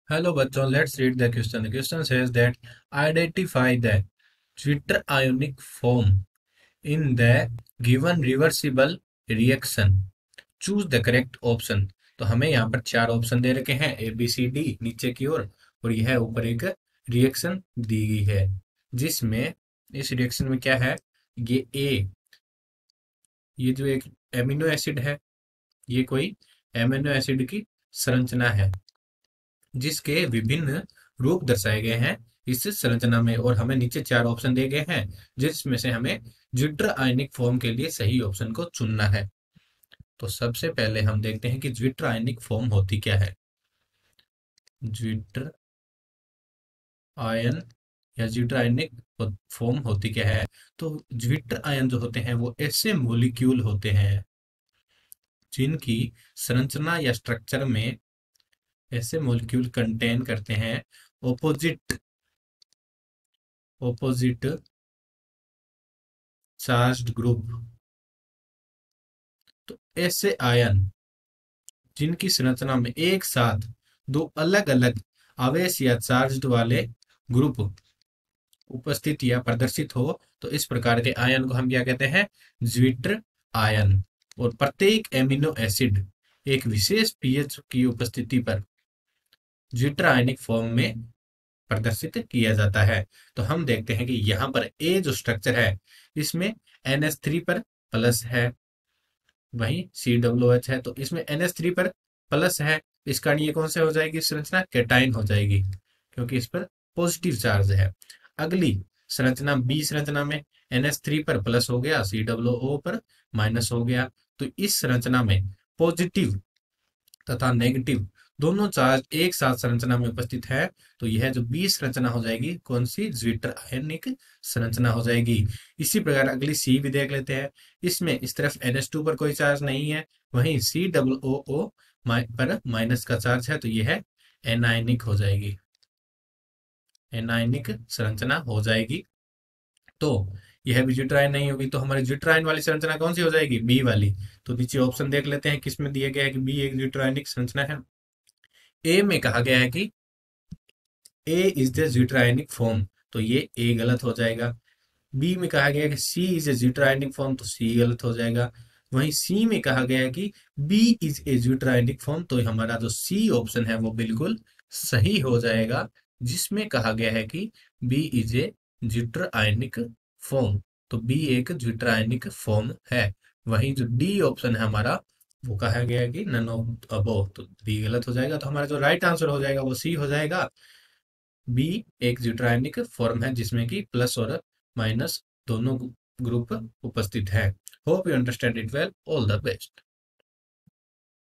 Hello बच्चों, let's read the question. The question says that identify the Twitter ionic form in the given reversible reaction. Choose the correct option. तो हमें यहाँ पर चार option दे रखे हैं ए बी सी डी नीचे की ओर और यह ऊपर एक रिएक्शन दी गई है जिसमें इस रिएक्शन में क्या है। ये जो एक एमिनो एसिड है, ये कोई एमिनो एसिड की संरचना है जिसके विभिन्न रूप दर्शाए गए हैं इस संरचना में और हमें नीचे चार ऑप्शन दिए गए हैं जिसमें से हमें ज्विटर आयनिक फॉर्म के लिए सही ऑप्शन को चुनना है। तो सबसे पहले हम देखते हैं कि ज्विटर आयनिक फॉर्म होती क्या है। ज्विटर आयन या ज्विटर आयनिक फॉर्म होती क्या है। तो ज्विटर आयन जो होते हैं वो ऐसे मॉलिक्यूल होते हैं जिनकी संरचना या स्ट्रक्चर में ऐसे मॉलिक्यूल कंटेन करते हैं ऑपोजिट ऑपोजिट चार्ज्ड ग्रुप। तो ऐसे आयन जिनकी संरचना में एक साथ दो अलग अलग आवेश या चार्ज्ड वाले ग्रुप उपस्थित या प्रदर्शित हो तो इस प्रकार के आयन को हम क्या कहते हैं, ज्विटर आयन। और प्रत्येक एमिनो एसिड एक विशेष पीएच की उपस्थिति पर ज्विटर आयनिक फॉर्म में प्रदर्शित किया जाता है। तो हम देखते हैं कि यहाँ पर ए जो स्ट्रक्चर है इसमें NH3 पर प्लस है, वहीं COOH है तो इसमें NH3 पर प्लस है। इस कारण ये कौन से हो जाएगी संरचना, कैटाइन हो जाएगी क्योंकि इस पर पॉजिटिव चार्ज है। अगली संरचना बी संरचना में NH3 पर प्लस हो गया, COO पर माइनस हो गया। तो इस संरचना में पॉजिटिव तथा नेगेटिव दोनों चार्ज एक साथ संरचना में उपस्थित है। तो यह जो बी संरचना हो जाएगी कौन सी, ज्विटर आयनिक संरचना हो जाएगी। इसी प्रकार अगली सी भी देख लेते हैं। इसमें इस तरफ NH2 पर कोई चार्ज नहीं है, वहीं COO पर माइनस का चार्ज है तो यह एनायनिक हो जाएगी, एनायनिक संरचना हो जाएगी। तो यह भी ज्विटर नहीं होगी तो हमारी ज्विटर आयन वाली संरचना कौन सी हो जाएगी, बी वाली। तो नीचे ऑप्शन देख लेते हैं किसमें दिया गया है कि बी एक ज्विटर आयनिक संरचना है। ए में कहा गया है कि A is the zwitterionic form, तो ये ए गलत हो जाएगा। बी में कहा गया है कि C is a zwitterionic form, तो सी गलत हो जाएगा। वहीं सी में कहा गया है कि b is a zwitterionic form, तो हमारा जो सी ऑप्शन है वो बिल्कुल सही हो जाएगा जिसमें कहा गया है कि b is a zwitterionic form. तो बी एक ज्विटर आयनिक फॉर्म है। वहीं जो डी ऑप्शन है हमारा वो कहा गया है कि नन ऑफ अबोव, तो बी गलत हो जाएगा। तो हमारा जो राइट आंसर हो जाएगा वो सी हो जाएगा। बी एक ज्यूट्रायनिक फॉर्म है जिसमें कि प्लस और माइनस दोनों ग्रुप उपस्थित है। Hope you understand it well. All the best.